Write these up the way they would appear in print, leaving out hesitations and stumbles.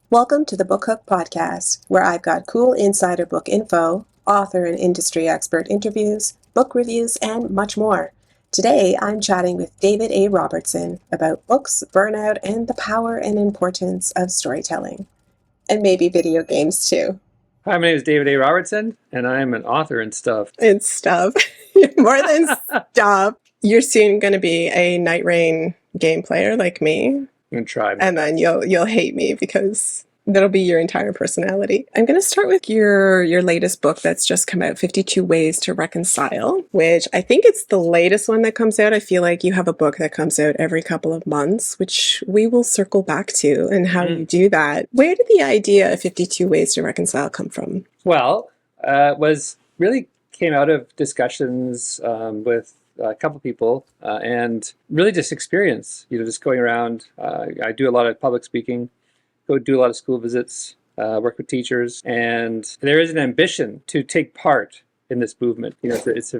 Welcome to the Book Hook Podcast, where I've got cool insider book info, author and industry expert interviews, book reviews, and much more. Today, I'm chatting with David A. Robertson about books, burnout, and the power and importance of storytelling. And maybe video games, too. Hi, my name is David A. Robertson, and I'm an author and stuff. And stuff. More than stuff. You're soon going to be a Night Rain game player like me. I'm going to try. And then you'll hate me because that'll be your entire personality. I'm going to start with your latest book that's just come out, 52 Ways to Reconcile, which I think it's the latest one that comes out. I feel like you have a book that comes out every couple of months, which we will circle back to and how you do that. Where did the idea of 52 Ways to Reconcile come from? Well, it really came out of discussions with a couple people and really just experience, just going around. I do a lot of public speaking, go do a lot of school visits, work with teachers, and there is an ambition to take part in this movement. It's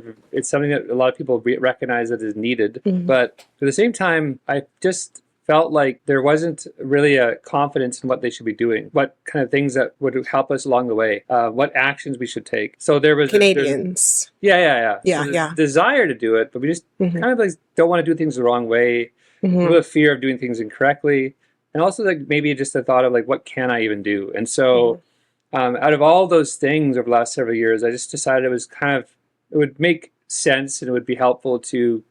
something that a lot of people recognize that is needed. But at the same time, I just felt like there wasn't really a confidence in what they should be doing, what kind of things that would help us along the way, what actions we should take. So there was Canadians. Yeah. So desire to do it, but we just kind of like don't want to do things the wrong way. A little fear of doing things incorrectly. And also like maybe just the thought of like, what can I even do? And so out of all those things over the last several years, I just decided it would make sense and it would be helpful to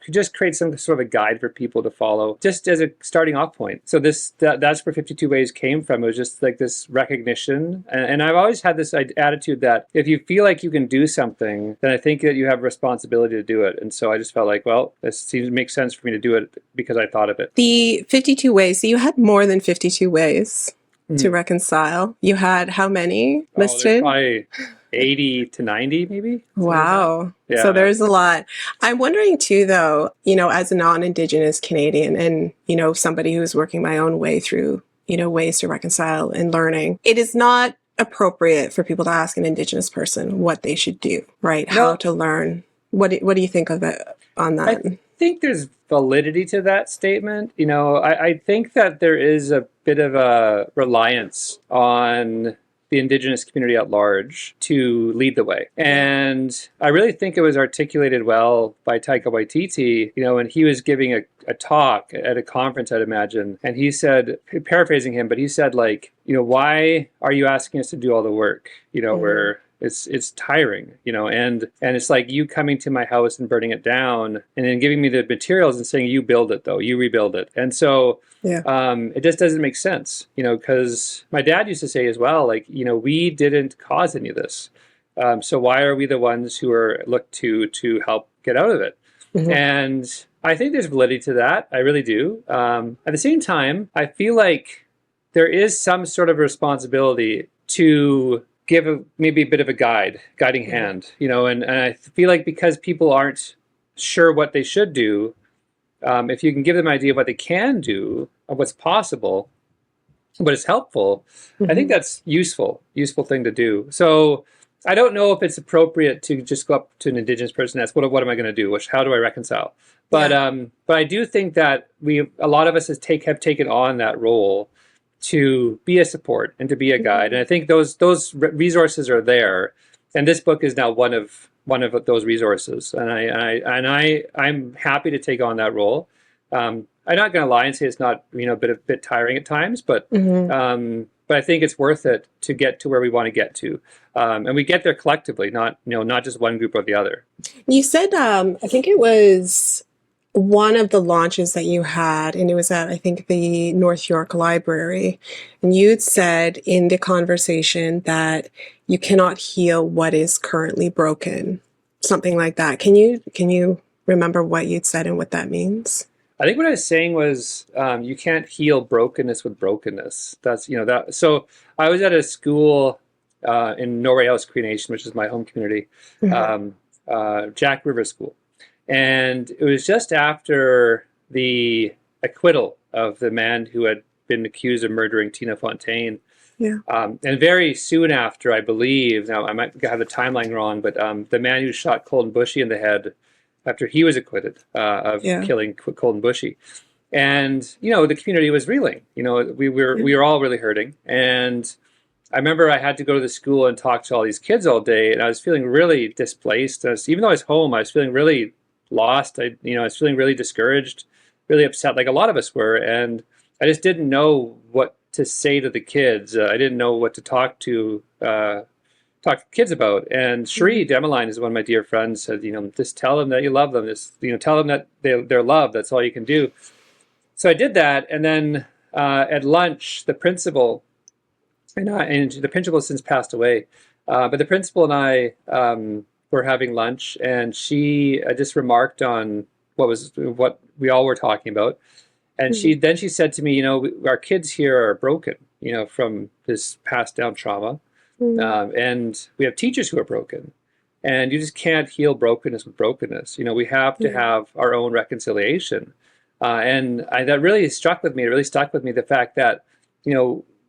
just create some sort of a guide for people to follow, just as a starting off point. So that's where 52 Ways came from. It was just like this recognition. And I've always had this attitude that if you feel like you can do something, then I think that you have a responsibility to do it. And so I just felt like, well, this seems to make sense for me to do it because I thought of it. The 52 Ways, so you had more than 52 ways to reconcile. You had how many listed? Probably 80 to 90, maybe. Wow. Yeah. So there's a lot. I'm wondering too, though, as a non-Indigenous Canadian and, somebody who's working my own way through, ways to reconcile and learning, it is not appropriate for people to ask an Indigenous person what they should do, right? No. How to learn. What do you think of it on that? I think there's validity to that statement. I think that there is a bit of a reliance on the Indigenous community at large to lead the way. And I really think it was articulated well by Taika Waititi, when he was giving a talk at a conference, I'd imagine. And he said, paraphrasing him, but he said like, why are you asking us to do all the work, where it's tiring, and it's like you coming to my house and burning it down and then giving me the materials and saying, you build it though, you rebuild it. And so it just doesn't make sense, because my dad used to say as well, like, we didn't cause any of this. So why are we the ones who are looked to help get out of it? And I think there's validity to that. I really do. At the same time, I feel like there is some sort of responsibility to give maybe a bit of a guiding hand, and I feel like because people aren't sure what they should do, if you can give them an idea of what they can do, of what's possible, what is helpful, I think that's useful thing to do. So I don't know if it's appropriate to just go up to an Indigenous person and ask, what am I going to do? How do I reconcile? But I do think that a lot of us have taken on that role to be a support and to be a guide. And I think those resources are there. And this book is now one of those resources. And I'm happy to take on that role. I'm not going to lie and say it's not, a bit tiring at times, but I think it's worth it to get to where we want to get to. And we get there collectively, not just one group or the other. You said, I think it was one of the launches that you had, and it was at, I think, the North York Library. And you'd said in the conversation that you cannot heal what is currently broken, something like that. Can you remember what you'd said and what that means? I think what I was saying was you can't heal brokenness with brokenness. That's, that. So I was at a school in Norway House Cree Nation, which is my home community, Jack River School. And it was just after the acquittal of the man who had been accused of murdering Tina Fontaine. Yeah. And very soon after, I believe, now I might have the timeline wrong, but the man who shot Colton Bushy in the head after he was acquitted of killing Colton Bushy. And the community was reeling. We were all really hurting. And I remember I had to go to the school and talk to all these kids all day, and I was feeling really displaced. Even though I was home, I was feeling really lost. I was feeling really discouraged, really upset, like a lot of us were. And I just didn't know what to say to the kids. I didn't know what to talk to kids about. And Sheree Demeline is one of my dear friends. Said, just tell them that you love them. Just tell them that they're loved. That's all you can do. So I did that, and then at lunch, the principal and the principal has since passed away, but the principal and I were having lunch, and she just remarked on what we all were talking about, and she said to me, our kids here are broken, from this passed down trauma, and we have teachers who are broken. And you just can't heal brokenness with brokenness. We have to have our own reconciliation. That really struck with me. It really stuck with me, the fact that,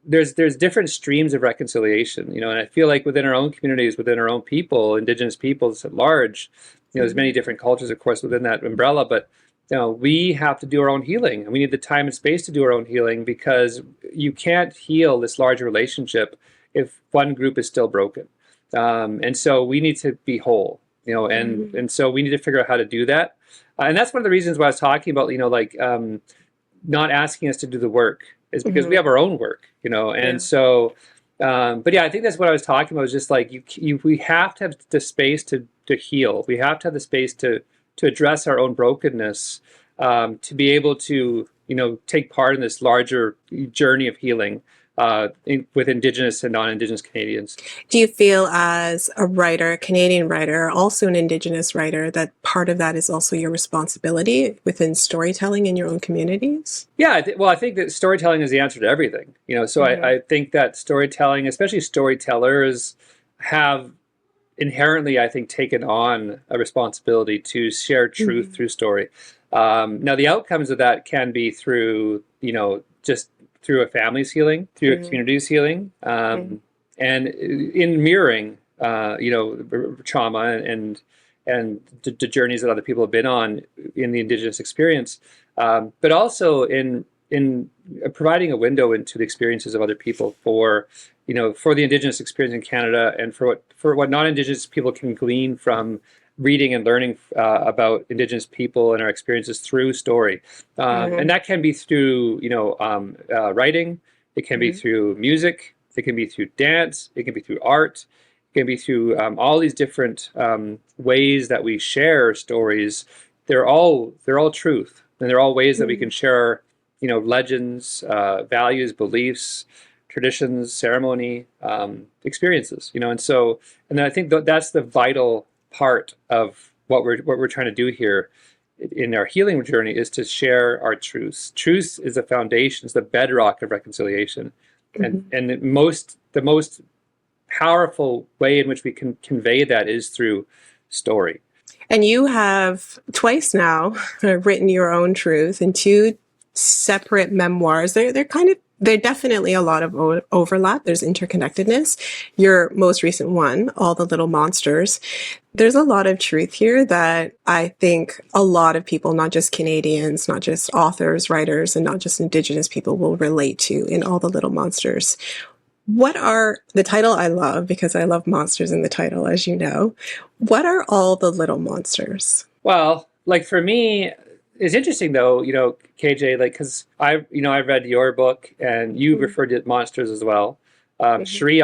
there's different streams of reconciliation, and I feel like within our own communities, within our own people, Indigenous peoples at large, there's many different cultures, of course, within that umbrella, but we have to do our own healing, and we need the time and space to do our own healing, because you can't heal this larger relationship if one group is still broken. And so we need to be whole, and so we need to figure out how to do that. And that's one of the reasons why I was talking about, not asking us to do the work is because we have our own work, and so, but yeah, I think that's what I was talking about, was just like, we have to have the space to heal. We have to have the space to address our own brokenness, to be able to, take part in this larger journey of healing. With Indigenous and non-Indigenous Canadians. Do you feel, as a writer, a Canadian writer, also an Indigenous writer, that part of that is also your responsibility within storytelling in your own communities? Yeah, well, I think that storytelling is the answer to everything. So I think that storytelling, especially storytellers, have inherently, I think, taken on a responsibility to share truth through story. Now, the outcomes of that can be through, just through a family's healing, through a community's healing, and in mirroring, trauma and the journeys that other people have been on in the Indigenous experience, but also in providing a window into the experiences of other people for the Indigenous experience in Canada, and for what non-Indigenous people can glean from reading and learning about Indigenous people and our experiences through story. And that can be through, writing. It can be through music. It can be through dance. It can be through art. It can be through all these different ways that we share stories. They're all truth, and they're all ways that we can share, legends, values, beliefs, traditions, ceremony, experiences. And I think that's the vital part of what we're trying to do here in our healing journey, is to share our truths. Truth is the foundation, is the bedrock of reconciliation, and the most powerful way in which we can convey that is through story. And you have twice now written your own truth in two separate memoirs. They're definitely a lot of overlap. There's interconnectedness. Your most recent one, All the Little Monsters, there's a lot of truth here that I think a lot of people, not just Canadians, not just authors, writers, and not just Indigenous people, will relate to in All the Little Monsters. What are the title? I love, because I love monsters in the title, as you know. What are all the little monsters? Well, like for me, it's interesting though, KJ, like, because I read your book, and you referred to monsters as well. Sheree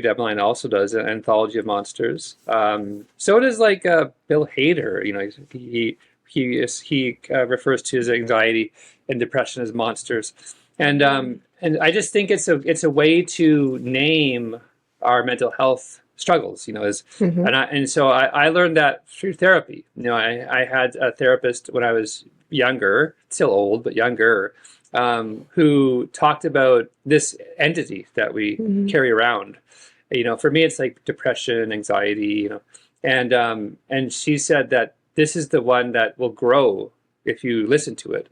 Demeline also does an anthology of monsters. So does Bill Hader. He refers to his anxiety and depression as monsters, and I just think it's a way to name our mental health struggles, so I learned that through therapy. I had a therapist when I was younger, still old, but younger, who talked about this entity that we carry around. For me, it's like depression, anxiety, and she said that this is the one that will grow if you listen to it.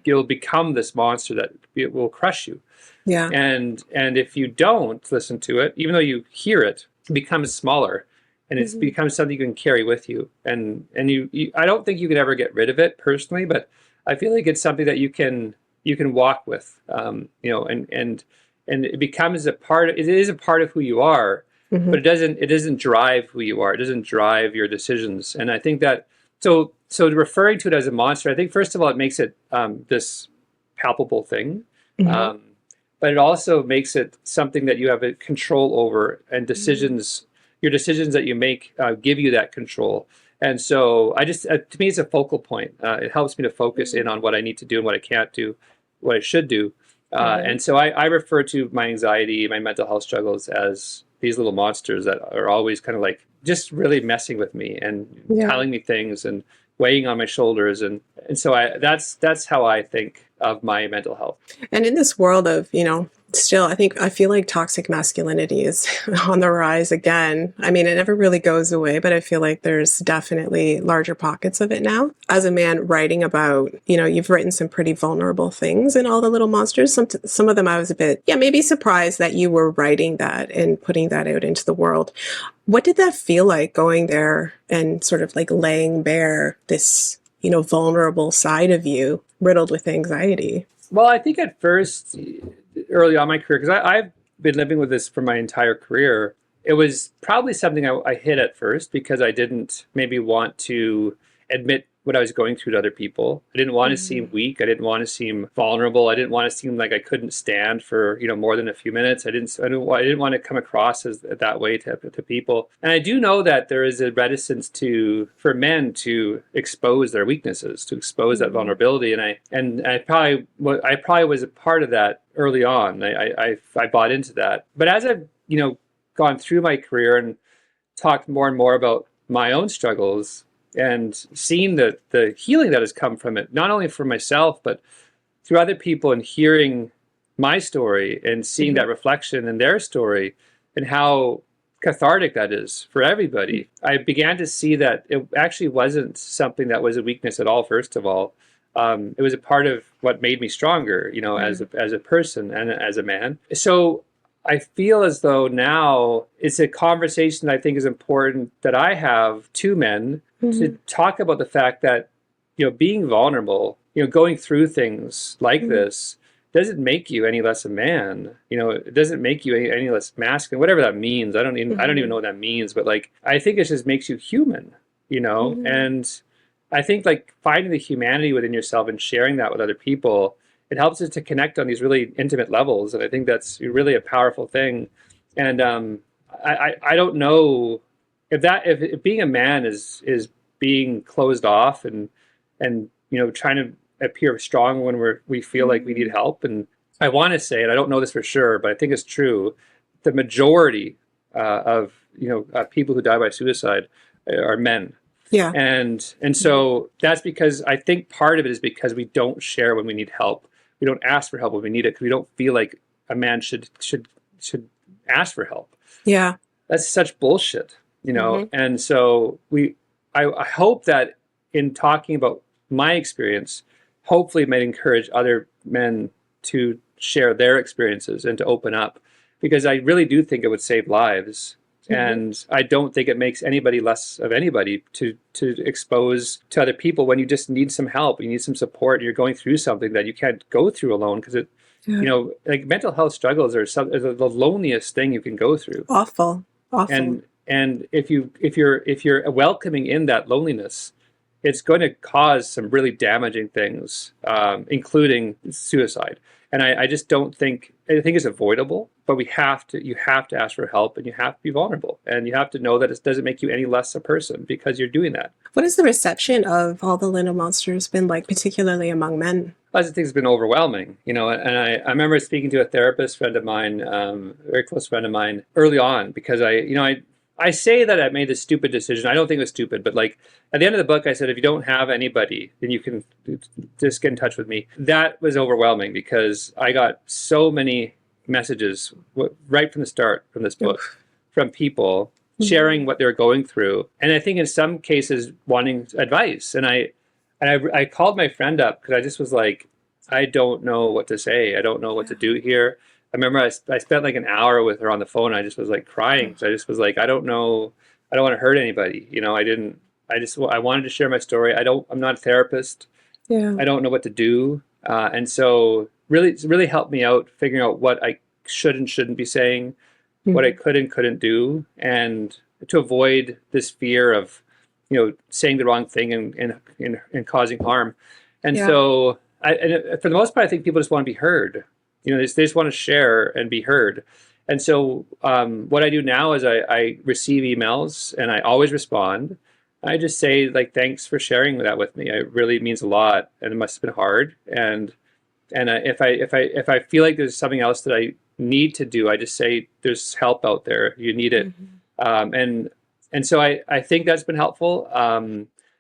It'll become this monster that it will crush you. Yeah. And if you don't listen to it, even though you hear it, it becomes smaller, and it becomes something you can carry with you. And you I don't think you could ever get rid of it personally, but I feel like it's something that you can walk with, and it becomes a part. It is a part of who you are, but Hmm. it doesn't drive who you are. It doesn't drive your decisions. And I think that so referring to it as a monster, I think first of all it makes it this palpable thing. Hmm. Um, but it also makes it something that you have a control over, and your decisions that you make give you that control. And so to me, it's a focal point. It helps me to focus in on what I need to do and what I can't do, what I should do. Right. And so I refer to my anxiety, my mental health struggles as these little monsters that are always kind of like just really messing with me and Yeah. telling me things and weighing on my shoulders. And so that's how I think of my mental health. And in this world of, still, I feel like toxic masculinity is on the rise again. I mean, it never really goes away, but I feel like there's definitely larger pockets of it now. As a man writing about, you've written some pretty vulnerable things in All the Little Monsters. Some of them I was a bit, yeah, maybe surprised that you were writing that and putting that out into the world. What did that feel like going there and sort of like laying bare this, vulnerable side of you riddled with anxiety? Well, I think at first, early on in my career, because I've been living with this for my entire career, it was probably something I hid at first because I didn't maybe want to admit what I was going through to other people. I didn't want to seem weak. I didn't want to seem vulnerable. I didn't want to seem like I couldn't stand for more than a few minutes. I didn't want to come across as that way to people. And I do know that there is a reticence for men to expose their weaknesses, to expose that Mm-hmm. vulnerability. And I probably was a part of that early on. I bought into that. But as I've gone through my career and talked more and more about my own struggles and seen the healing that has come from it, not only for myself, but through other people, and hearing my story and seeing Mm-hmm. that reflection in their story and how cathartic that is for everybody, I began to see that it actually wasn't something that was a weakness at all, first of all. It was a part of what made me stronger, as a person and as a man. So I feel as though now it's a conversation that I think is important that I have to men Mm-hmm. to talk about the fact that, being vulnerable, going through things like Mm-hmm. this doesn't make you any less a man. It doesn't make you any less masculine, whatever that means. I don't even know what that means, but like, I think it just makes you human, Mm-hmm. and I think like finding the humanity within yourself and sharing that with other people, it helps us to connect on these really intimate levels. And I think that's really a powerful thing. And I don't know if being a man is being closed off and trying to appear strong when we feel like we need Mm-hmm. help. And I want to say, and I don't know this for sure, but I think it's true, the majority of people who die by suicide are men. Yeah. And so that's because I think part of it is because we don't share when we need help. We don't ask for help when we need it because we don't feel like a man should ask for help. Yeah. That's such bullshit, Mm-hmm. And so I hope that in talking about my experience, hopefully it might encourage other men to share their experiences and to open up, because I really do think it would save lives. Mm-hmm. And I don't think it makes anybody less of anybody to expose to other people when you just need some help, you need some support, you're going through something that you can't go through alone, because Yeah. like mental health struggles are the loneliest thing you can go through. Awful. Awful. And if you're welcoming in that loneliness, it's going to cause some really damaging things, including suicide. And I just don't think, I think it's avoidable, but you have to ask for help, and you have to be vulnerable, and you have to know that it doesn't make you any less a person because you're doing that. What has the reception of All the Little Monsters been like, particularly among men? I think it's been overwhelming, and I remember speaking to a therapist friend of mine, a very close friend of mine, early on, because I say that I made this stupid decision. I don't think it was stupid, but like at the end of the book, I said, if you don't have anybody, then you can just get in touch with me. That was overwhelming because I got so many messages right from the start from this book Oof. from people Mm-hmm. sharing what they're going through, and I think in some cases wanting advice. And I called my friend up because I just was like, I don't know what to say. I don't know what to do here. I remember I spent like an hour with her on the phone. I just was like crying. So I just was like, I don't know. I don't want to hurt anybody. I didn't, I wanted to share my story. I'm not a therapist. Yeah. I don't know what to do. And so it's really helped me out figuring out what I should and shouldn't be saying, what I Mhm. could and couldn't do, and to avoid this fear of, saying the wrong thing and causing harm. And Yeah. so, for the most part, I think people just want to be heard. They just want to share and be heard. And so, what I do now is I receive emails and I always respond. I just say like, thanks for sharing that with me. It really means a lot, and it must have been hard. And if I feel like there's something else that I need to do, I just say there's help out there. You need it, Mhm. and so I think that's been helpful.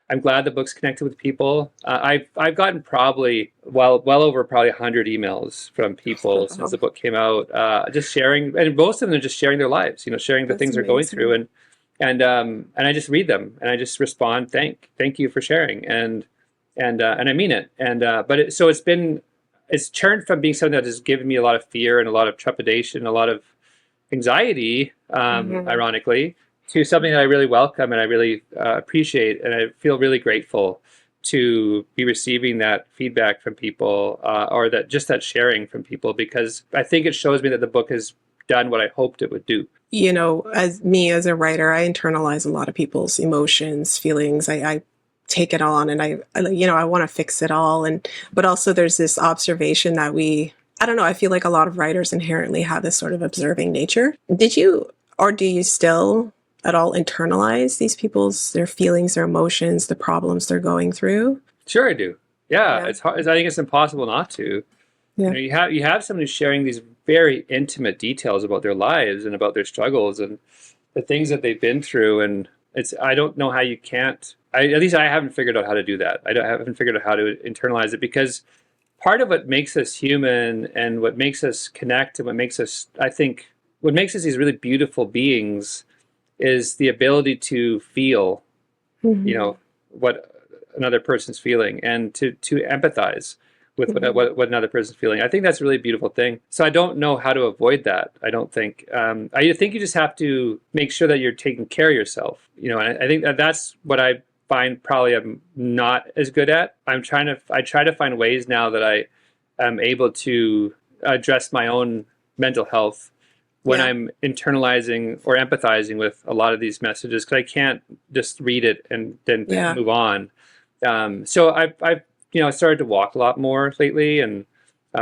I'm glad the book's connected with people. I've gotten probably well over probably 100 emails from people since the Wow. book came out, just sharing, and most of them are just sharing their lives. Sharing the That's things they're going through, amazing. and I just read them and I just respond, thank you for sharing, and I mean it. So it's turned from being something that has given me a lot of fear and a lot of trepidation, a lot of anxiety, Mhm. ironically, to something that I really welcome and I really appreciate, and I feel really grateful to be receiving that feedback from people, or that sharing from people, because I think it shows me that the book has done what I hoped it would do. As me as a writer, I internalize a lot of people's emotions, feelings. I take it on, and I want to fix it all. But also there's this observation that I don't know, I feel like a lot of writers inherently have this sort of observing nature. Did you, or do you still at all internalize their feelings, their emotions, the problems they're going through? Sure, I do. Yeah, Yeah. it's hard. I think it's impossible not to. Yeah. You have somebody sharing these very intimate details about their lives and about their struggles and the things that they've been through, and I don't know how you can't. At least I haven't figured out how to do that. I haven't figured out how to internalize it, because part of what makes us human and what makes us connect and what makes us, I think, what makes us these really beautiful beings is the ability to feel, you Hmm. know, what another person's feeling, and to empathize with Hmm. what another person's feeling. I think that's a really beautiful thing. So I don't know how to avoid that. I don't think. I think you just have to make sure that you're taking care of yourself. And I think that's what I find probably I'm not as good at. I try to find ways now that I am able to address my own mental health when Yeah. I'm internalizing or empathizing with a lot of these messages, because I can't just read it and then Yeah. move on. So I've started to walk a lot more lately, and Which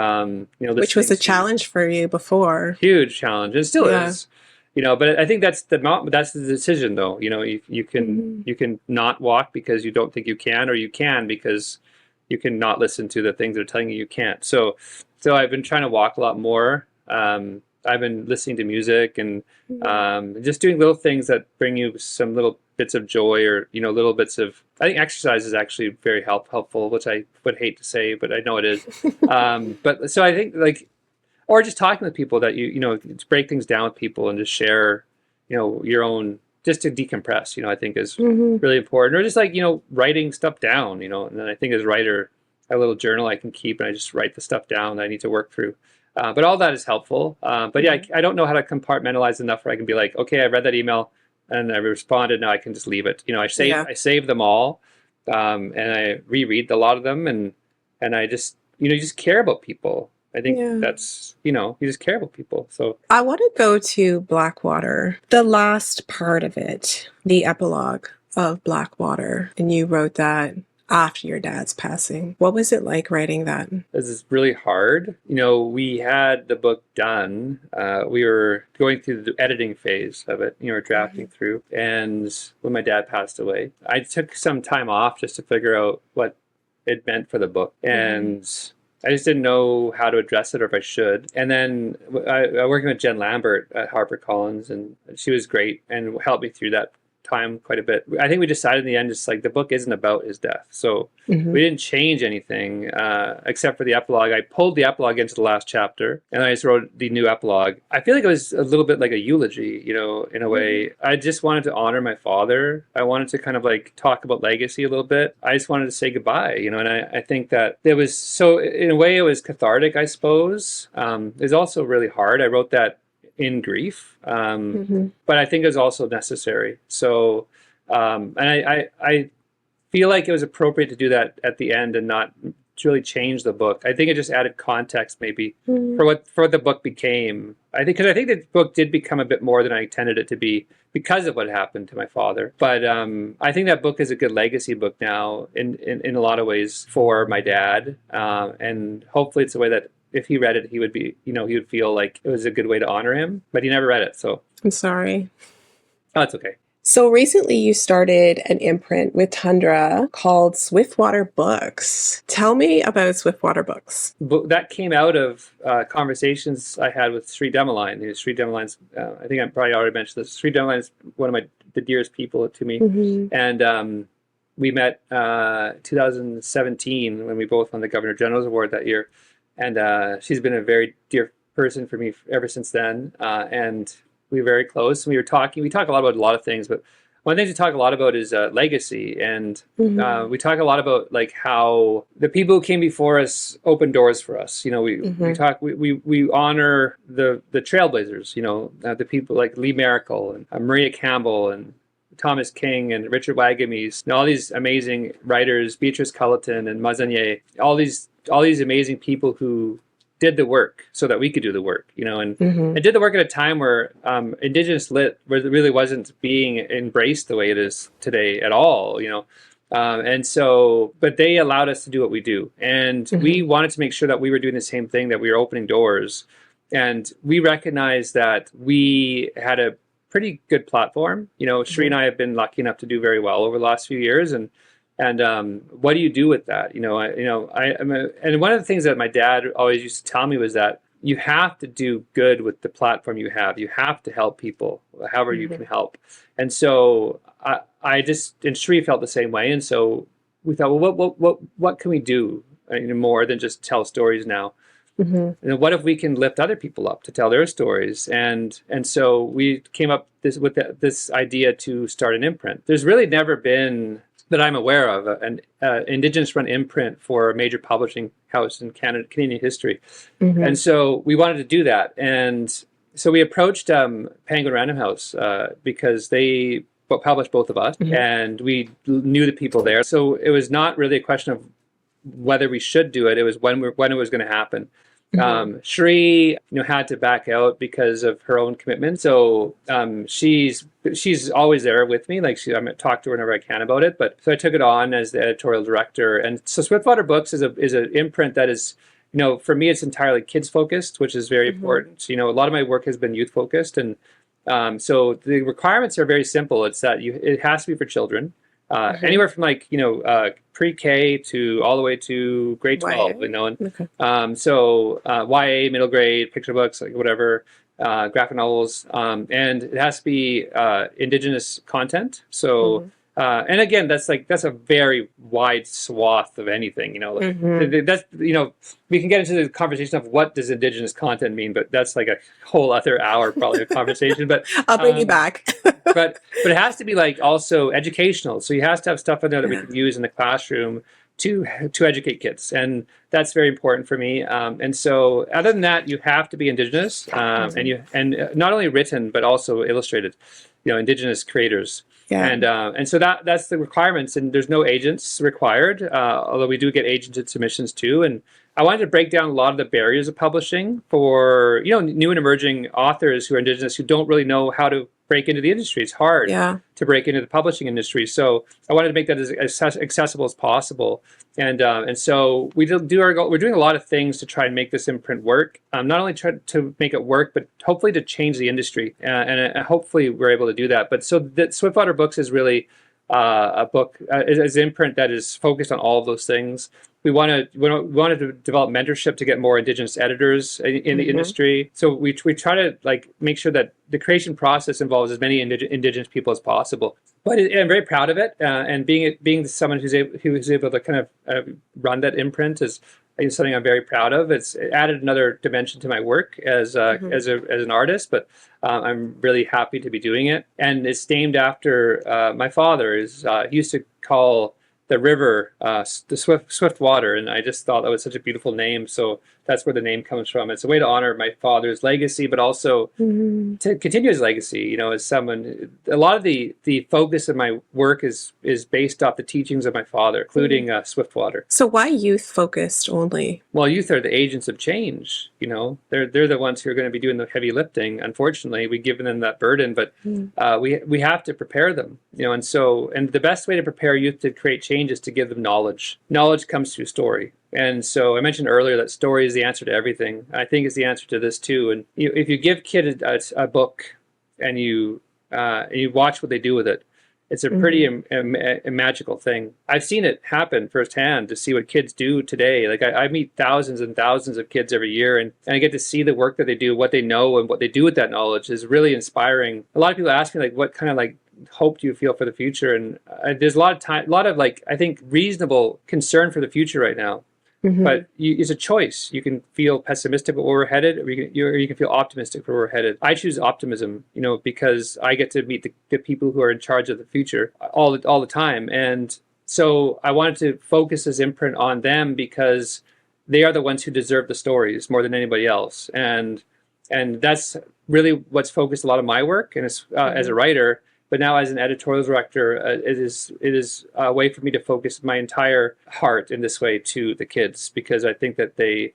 was listening a to challenge for you before. huge challenge, and still Yeah. is. But I think that's the decision, though. Hmm. You can not walk because you don't think you can, or you can because you can not listen to the things that are telling you can't. So I've been trying to walk a lot more. I've been listening to music and Hmm. just doing little things that bring you some little bits of joy, or little bits of. I think exercise is actually very helpful, which I would hate to say, but I know it is. But so I think, like, or just talking with people that to break things down with people and just share, your own, just to decompress, I think is Hmm. really important. Or just like, writing stuff down, and then I think as a writer, a little journal I can keep, and I just write the stuff down that I need to work through. But all that is helpful. But yeah, Yeah. I don't know how to compartmentalize enough where I can be like, okay, I read that email and I responded. Now I can just leave it. Yeah. I save them all, and I reread a lot of them, and I just, you just care about people. I think Yeah. that's, you just care about people. So I want to go to Blackwater, the last part of it, the epilogue of Blackwater. And you wrote that after your dad's passing. What was it like writing that? this is really hard. We had the book done. We were going through the editing phase of it, drafting Mhm. through. And when my dad passed away, I took some time off just to figure out what it meant for the book. Mhm. And I just didn't know how to address it, or if I should. And then I working with Jen Lambert at HarperCollins, and she was great and helped me through that time quite a bit. I think we decided in the end, just like, the book isn't about his death. So Mhm. we didn't change anything, except for the epilogue. I pulled the epilogue into the last chapter, and I just wrote the new epilogue. I feel like it was a little bit like a eulogy, in a Mhm. way. I just wanted to honor my father. I wanted to kind of like talk about legacy a little bit. I just wanted to say goodbye, and I think that it was, so in a way it was cathartic, I suppose. It was also really hard. I wrote that in grief, Mhm. but I think it was also necessary. So, and I feel like it was appropriate to do that at the end and not to really change the book. I think it just added context maybe for what the book became. I think the book did become a bit more than I intended it to be because of what happened to my father. But I think that book is a good legacy book now in a lot of ways for my dad, and hopefully it's a way that if he read it, he would be, he would feel like it was a good way to honor him. But he never read it, so I'm sorry. oh, it's okay. So recently you started an imprint with Tundra called Swiftwater Books. Tell me about Swiftwater Books. That came out of conversations I had with Sri Demaline. Sri Demaline's, I think I probably already mentioned this. Sri Demaline is one of the dearest people to me. And we met 2017 when we both won the Governor General's Award that year. And she's been a very dear person for me ever since then. And we were very close. We talk a lot about a lot of things, but one thing we talk a lot about is legacy. And we talk a lot about like how the people who came before us opened doors for us. We honor the trailblazers, the people like Lee Miracle and Maria Campbell and Thomas King and Richard Wagamies, and all these amazing writers, Beatrice Culleton and Mazanier, all these amazing people who did the work so that we could do the work, and did the work at a time where Indigenous lit really wasn't being embraced the way it is today at all, and so, but they allowed us to do what we do. And we wanted to make sure that we were doing the same thing, that we were opening doors. And we recognized that we had a pretty good platform. Sri and I have been lucky enough to do very well over the last few years. And what do you do with that? And one of the things that my dad always used to tell me was that you have to do good with the platform you have. You have to help people however you can help. And so and Sri felt the same way. And so we thought, well, what can we do more than just tell stories now? And what if we can lift other people up to tell their stories? And so we came up with this idea to start an imprint. There's really never been, that I'm aware of, an Indigenous-run imprint for a major publishing house in Canadian history. And so we wanted to do that. And so we approached Penguin Random House because they published both of us, and we knew the people there. So it was not really a question of whether we should do it. It was when it was going to happen. Sri, had to back out because of her own commitment. So she's always there with me. Like I talk to her whenever I can about it. But so I took it on as the editorial director. And so Swiftwater Books is an imprint that is, for me, it's entirely kids focused, which is very important. A lot of my work has been youth focused, and so the requirements are very simple. It's that it has to be for children. Anywhere from pre-K to all the way to grade 12, so YA, middle grade, picture books, like whatever, graphic novels, and it has to be Indigenous content. So, and again, that's a very wide swath of anything, that's, we can get into the conversation of what does Indigenous content mean, but that's like a whole other hour, probably, of conversation, but I'll bring you back. but it has to be also educational. So you have to have stuff in there that we can use in the classroom to educate kids, and that's very important for me. And so, other than that, you have to be Indigenous, and not only written but also illustrated. Indigenous creators, and so that's the requirements. And there's no agents required, although we do get agented submissions too. And I wanted to break down a lot of the barriers of publishing for new and emerging authors who are Indigenous who don't really know how to break into the industry. It's hard to break into the publishing industry. So I wanted to make that as accessible as possible. And so we're doing a lot of things to try and make this imprint work. Not only try to make it work, but hopefully to change the industry. And hopefully we're able to do that. But so that Swiftwater Books is really a book, is an imprint that is focused on all of those things. We wanted to develop mentorship to get more Indigenous editors in the industry. So we try to make sure that the creation process involves as many Indigenous people as possible. But I'm very proud of it, and being someone who's able to kind of run that imprint is something I'm very proud of. It added another dimension to my work as an artist, but I'm really happy to be doing it. And it's named after my father. He used to call the river the Swift Water, and I just thought that was such a beautiful name. So that's where the name comes from. It's a way to honor my father's legacy, but also to continue his legacy. As someone, a lot of the focus of my work is based off the teachings of my father, including Swiftwater. So why youth focused only? Well, youth are the agents of change. They're the ones who are going to be doing the heavy lifting. Unfortunately, we've given them that burden, but we have to prepare them. And the best way to prepare youth to create change is to give them knowledge. Knowledge comes through story. And so I mentioned earlier that story is the answer to everything. I think it's the answer to this too. And if you give kid a book and you watch what they do with it, it's a pretty a magical thing. I've seen it happen firsthand to see what kids do today. Like I meet thousands and thousands of kids every year, and I get to see the work that they do, what they know, and what they do with that knowledge is really inspiring. A lot of people ask me, like, what kind of like hope do you feel for the future? And there's a lot of like, I think, reasonable concern for the future right now. But it's a choice. You can feel pessimistic about where we're headed, or you can feel optimistic for where we're headed. I choose optimism, because I get to meet the people who are in charge of the future all the time. And so I wanted to focus this imprint on them because they are the ones who deserve the stories more than anybody else. And that's really what's focused a lot of my work. And as a writer, but now as an editorial director, it is a way for me to focus my entire heart in this way to the kids, because I think that they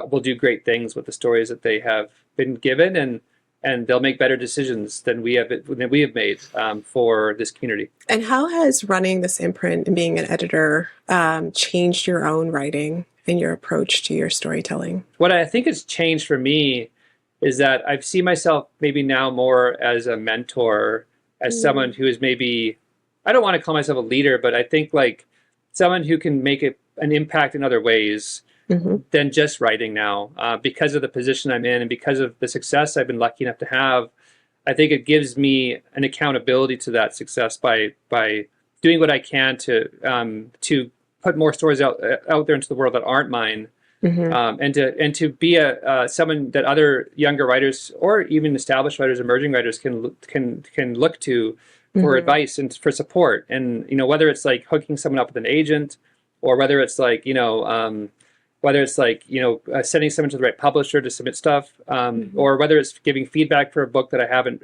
will do great things with the stories that they have been given, and they'll make better decisions than we have made for this community. And how has running this imprint and being an editor changed your own writing and your approach to your storytelling? What I think has changed for me is that I've seen myself maybe now more as a mentor, as someone who is maybe, I don't want to call myself a leader, but I think like someone who can make an impact in other ways than just writing now. Because of the position I'm in and because of the success I've been lucky enough to have, I think it gives me an accountability to that success by doing what I can to put more stories out there into the world that aren't mine. And to be someone that other younger writers or even established writers, emerging writers can look to for advice and for support. And whether it's like hooking someone up with an agent, or whether it's like sending someone to the right publisher to submit stuff, or whether it's giving feedback for a book that I haven't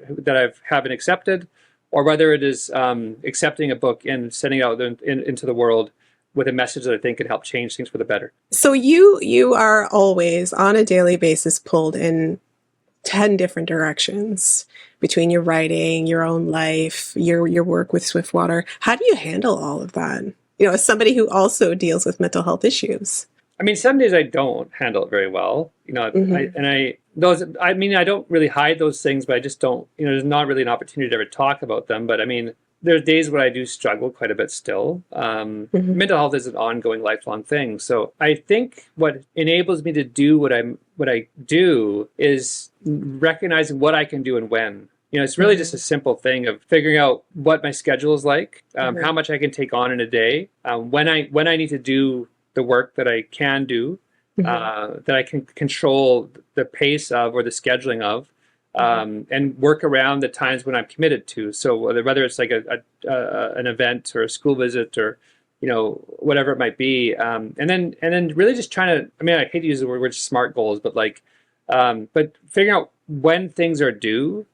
accepted, or whether it is accepting a book and sending it out into the world with a message that I think can help change things for the better. So you are always on a daily basis pulled in 10 different directions between your writing, your own life, your work with Swiftwater. How do you handle all of that? As somebody who also deals with mental health issues. I mean, some days I don't handle it very well, I don't really hide those things, but I just don't, there's not really an opportunity to ever talk about them. But I mean, there's days where I do struggle quite a bit still. Mental health is an ongoing, lifelong thing. So I think what enables me to do what I do is recognizing what I can do and when. It's really just a simple thing of figuring out what my schedule is like, how much I can take on in a day, when I need to do the work that I can do, that I can control the pace of or the scheduling of. And work around the times when I'm committed to. So whether it's like an event or a school visit or whatever it might be, and then really just trying to. I mean, I hate to use the word SMART goals, but but figuring out when things are due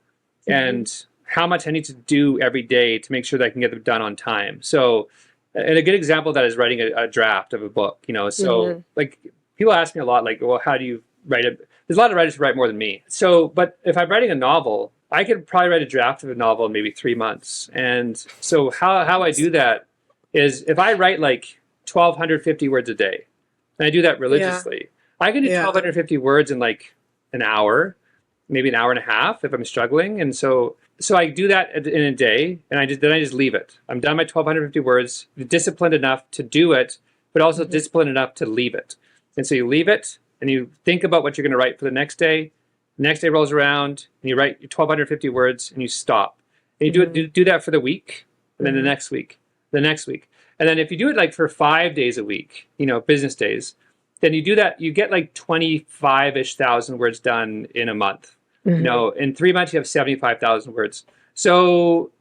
and how much I need to do every day to make sure that I can get them done on time. So, and a good example of that is writing a draft of a book. So like people ask me a lot, like, well, how do you write it? There's a lot of writers who write more than me. So, but if I'm writing a novel, I could probably write a draft of a novel in maybe 3 months. And so how I do that is if I write like 1,250 words a day, and I do that religiously, I can do 1,250 words in like an hour, maybe an hour and a half if I'm struggling. And so I do that in a day, and then I just leave it. I'm done my 1,250 words, disciplined enough to do it, but also disciplined enough to leave it. And so you leave it, and you think about what you're going to write for the next day. The next day rolls around, and you write your 1,250 words, and you stop. And you do that for the week, and then the next week, and then if you do it like for 5 days a week, business days, then you do that. You get like 25-ish thousand words done in a month. In 3 months you have 75,000 words. So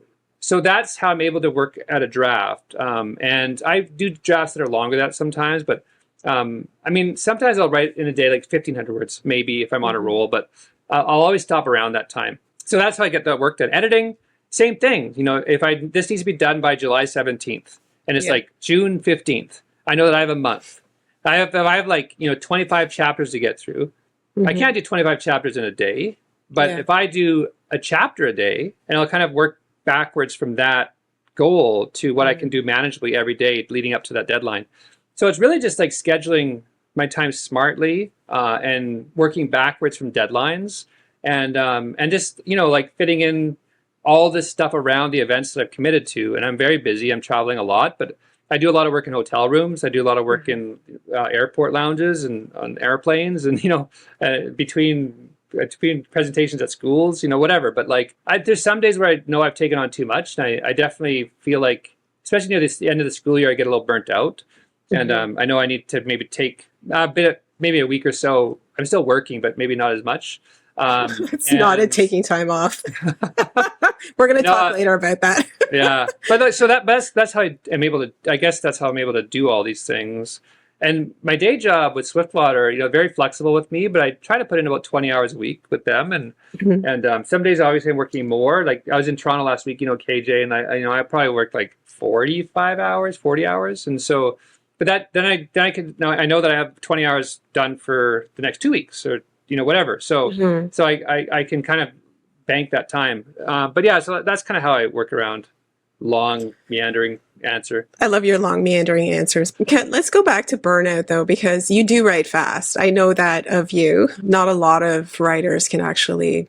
that's how I'm able to work at a draft. And I do drafts that are longer than that sometimes, but I mean, sometimes I'll write in a day like 1,500 words, maybe if I'm on a roll, but I'll always stop around that time. So that's how I get that work done. Editing, same thing. You know, if this needs to be done by July 17th, and it's Yeah. like June 15th, I know that I have a month. I have like 25 chapters to get through. I Mhm. can't do 25 chapters in a day, but Yeah. if I do a chapter a day, and I'll kind of work backwards from that goal to what I can do manageably every day leading up to that deadline. So it's really just like scheduling my time smartly and working backwards from deadlines and just like fitting in all this stuff around the events that I've committed to. And I'm very busy. I'm traveling a lot, but I do a lot of work in hotel rooms. I do a lot of work in airport lounges and on airplanes, and between presentations at schools, whatever. But like, there's some days where I know I've taken on too much, and I definitely feel like, especially near the end of the school year, I get a little burnt out, and I know I need to maybe take maybe a week or so. I'm still working, but maybe not as much. It's not a And taking time off. We're going to no, talk later about that. yeah, but so that's how I'm able to. I guess that's how I'm able to do all these things. And my day job with Swiftwater, very flexible with me, but I try to put in about 20 hours a week with them. And Mhm. some days obviously I'm working more. Like I was in Toronto last week, KJ, and I probably worked like 45 hours, 40 hours, and so. But then I can now I know that I have 20 hours done for the next 2 weeks or whatever. So Mhm. so I can kind of bank that time. But yeah, so that's kind of how I work around long meandering answer. I love your long meandering answers. Okay, let's go back to burnout though, because you do write fast. I know that of you. Not a lot of writers can actually,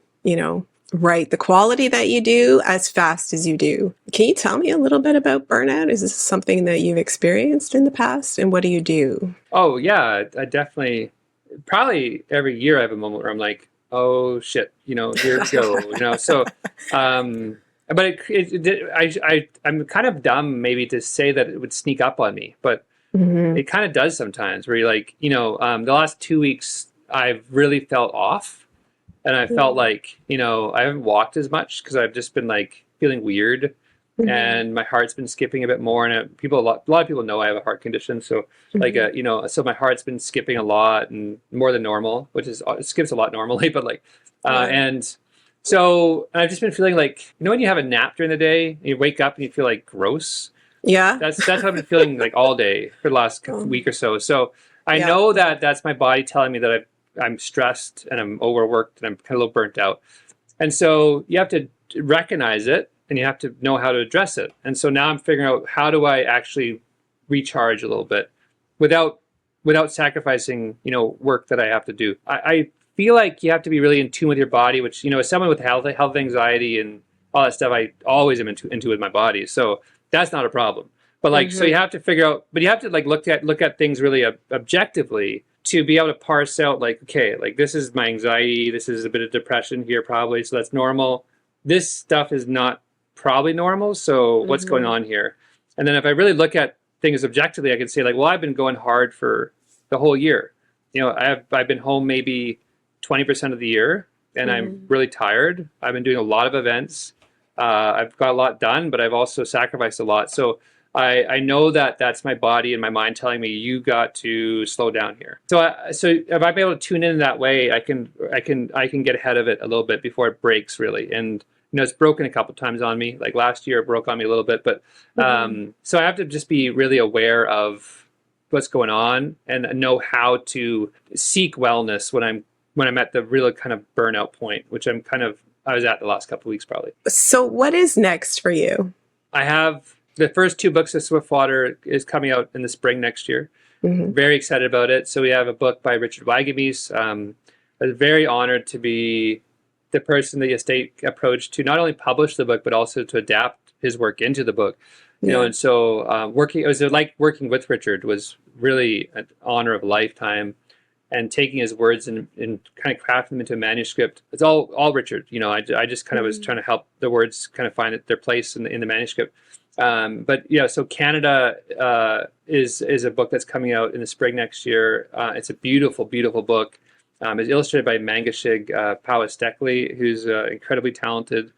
write the quality that you do as fast as you do. Can you tell me a little bit about burnout? Is this something that you've experienced in the past, and what do you do? Oh yeah, I definitely probably every year I have a moment where I'm like, oh shit, here we go, So, but I'm kind of dumb maybe to say that it would sneak up on me, but Hmm. it kind of does sometimes. Where you're like, the last 2 weeks I've really felt off, and I felt like I haven't walked as much because I've just been like feeling weird, Hmm. and my heart's been skipping a bit more. And a lot of people know I have a heart condition, so like Hmm. so my heart's been skipping a lot and more than normal, which is it skips a lot normally, but like Yeah. and so I've just been feeling like when you have a nap during the day, and you wake up and you feel like gross. Yeah. That's what I've been feeling like all day for the last Um, week or so. So I yeah. know that that's my body telling me that I'm stressed and I'm overworked and I'm kind of a little burnt out. And so you have to recognize it and you have to know how to address it. And so now I'm figuring out how do I actually recharge a little bit without sacrificing work that I have to do. I feel like you have to be really in tune with your body, which as someone with health anxiety and all that stuff, I always am into with my body. So that's not a problem. But like, so you Hmm. have to figure out, but you have to like look at things really objectively to be able to parse out like, okay, like this is my anxiety, this is a bit of depression here probably, so that's normal. This stuff is not probably normal, so what's going Hmm. on here? And then if I really look at things objectively, I can say like, well, I've been going hard for the whole year. I've been home maybe 20% of the year, and I'm Hmm. really tired. I've been doing a lot of events. I've got a lot done, but I've also sacrificed a lot. So I know that that's my body and my mind telling me you got to slow down here. So if I'm able to tune in that way, I can get ahead of it a little bit before it breaks really. And it's broken a couple of times on me. Like last year, it broke on me a little bit. But Hmm. so I have to just be really aware of what's going on and know how to seek wellness when I'm at the real kind of burnout point, which I was at the last couple of weeks probably. So, what is next for you? I have the first two books of Swiftwater is coming out in the spring next year. Hmm. Very excited about it. So we have a book by Richard Wagamese. I was very honored to be the person the estate approached to not only publish the book but also to adapt his work into the book. Yeah. And so it was like working with Richard was really an honor of a lifetime. And taking his words and kind of crafting them into a manuscript. It's all Richard. I just kind of was Hmm. trying to help the words kind of find their place in the manuscript. But yeah, so Canada is a book that's coming out in the spring next year. It's a beautiful, beautiful book. It's illustrated by Mangashig Powis-Steckley, who's an incredibly talented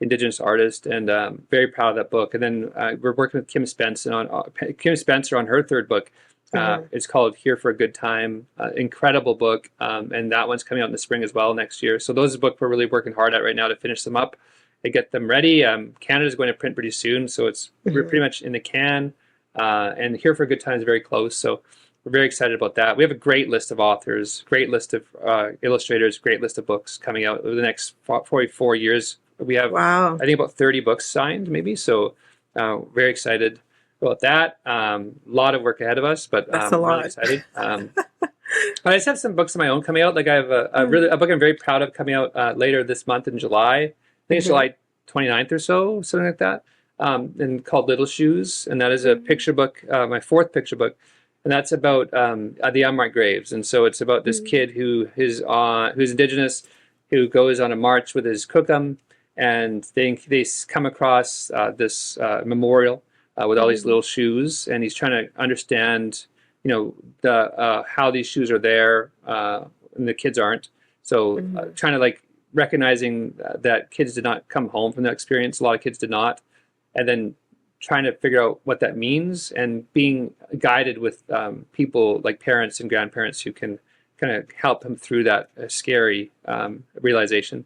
Indigenous artist, and very proud of that book. And then we're working with Kim Spencer on her third book. It's called Here for a Good Time. Incredible book. And that one's coming out in the spring as well next year. So those are books we're really working hard at right now to finish them up and get them ready. Canada's going to print pretty soon, so we're pretty much in the can. And Here for a Good Time is very close. So we're very excited about that. We have a great list of authors, great list of illustrators, great list of books coming out over the next 44 years. We have, Wow. I think, about 30 books signed, maybe. So very excited about that. A lot of work ahead of us, but That's a I'm lot. really excited. But I just have some books of my own coming out. Like I have a book I'm very proud of coming out later this month in July. I think it's July 29th or so, something like that. And called Little Shoes, and that is a picture book, my fourth picture book, and that's about the unmarked graves. And so it's about this kid who's Indigenous, who goes on a march with his cookum, and they come across this memorial with all these little shoes, and he's trying to understand, how these shoes are there, and the kids aren't. So trying to recognizing that kids did not come home from that experience. A lot of kids did not. And then trying to figure out what that means and being guided with people like parents and grandparents who can kind of help him through that scary realization.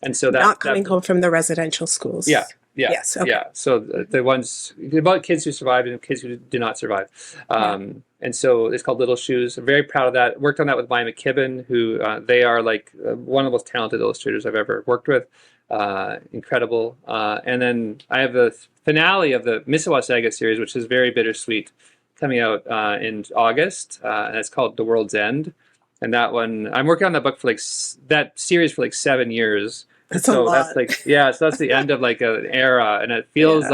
And so not coming home from the residential schools. Yeah. Yes. Okay. Yeah. So the ones about kids who survived and kids who did not survive. And so it's called Little Shoes. I'm very proud of that. Worked on that with Maya McKibben, who they are one of the most talented illustrators I've ever worked with. Incredible. And then I have the finale of the Misawa Saga series, which is very bittersweet, coming out in August. And it's called The World's End. And that one, I'm working on that book for that series for 7 years. That's a lot. So that's the end of an era, and it feels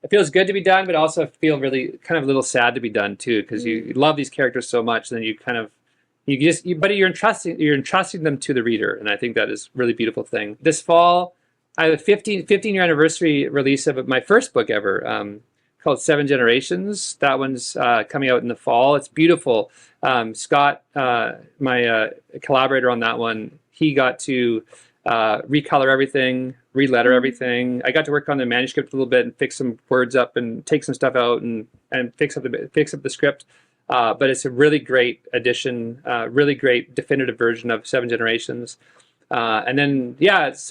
it feels good to be done, but also feel really kind of a little sad to be done too, because you love these characters so much, and then but you're entrusting them to the reader, and I think that is a really beautiful thing. This fall, I have a 15-year anniversary release of my first book ever, called 7 Generations. That one's coming out in the fall. It's beautiful. Scott, my collaborator on that one, he got to recolor everything, re-letter everything. I got to work on the manuscript a little bit and fix some words up and take some stuff out and fix up the script. But it's a really great addition, really great definitive version of 7 Generations. And then next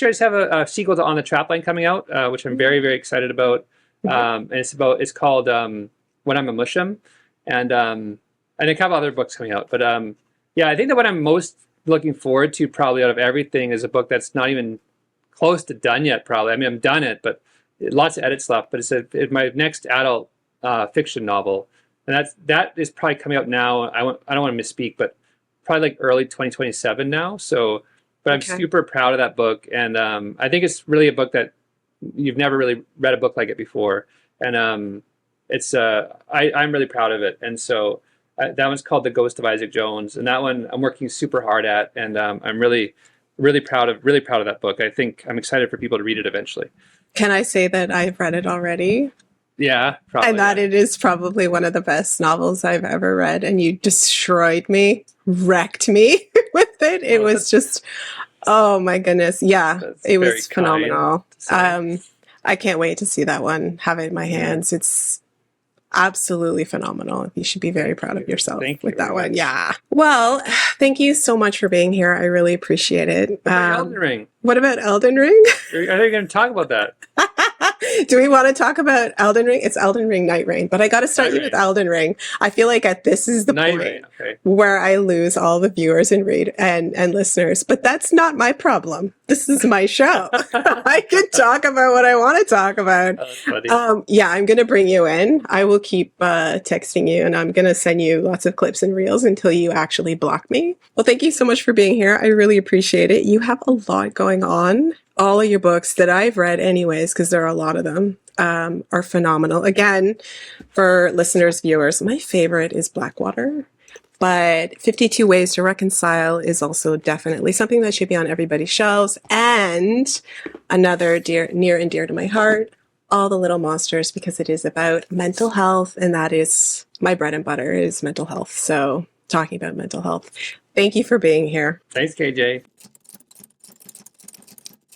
year I just have a sequel to On the Trapline coming out, which I'm very, very excited about. And it's called When I'm a Mushum, and a couple other books coming out. But I think that what I'm most looking forward to probably out of everything is a book that's not even close to done yet. Probably, I mean, I'm done it, but lots of edits left. But it's my next adult fiction novel, and that is probably coming out now. I don't want to misspeak, but probably early 2027 now. So, but I'm super proud of that book, and I think it's really a book that you've never really read a book like it before, and I'm really proud of it, and so. That one's called The Ghost of Isaac Jones, and that one I'm working super hard at, and I'm really, really proud of that book. I think I'm excited for people to read it eventually. Can I say that I've read it already? Yeah, probably. And that it is probably one of the best novels I've ever read, and you destroyed me, wrecked me with it. It was just, oh my goodness. Yeah, it was phenomenal. I can't wait to see that one, have it in my hands. It's absolutely phenomenal. You should be very proud of yourself with that one. Yeah. Well, thank you so much for being here. I really appreciate it. What about Elden Ring? What about Elden Ring? Are you going to talk about that? Do we want to talk about Elden Ring? It's Elden Ring Night Rain, but I got to start you with Elden Ring. I feel like this is the point where I lose all the viewers and listeners, but that's not my problem. This is my show. I can talk about what I want to talk about. I'm going to bring you in. I will keep texting you, and I'm going to send you lots of clips and reels until you actually block me. Well, thank you so much for being here. I really appreciate it. You have a lot going on. All of your books that I've read anyways, because there are a lot of them, are phenomenal. Again, for listeners, viewers, my favorite is Blackwater, but 52 Ways to Reconcile is also definitely something that should be on everybody's shelves. And another near and dear to my heart, All the Little Monsters, because it is about mental health, and that is my bread and butter is mental health. So talking about mental health. Thank you for being here. Thanks, KJ.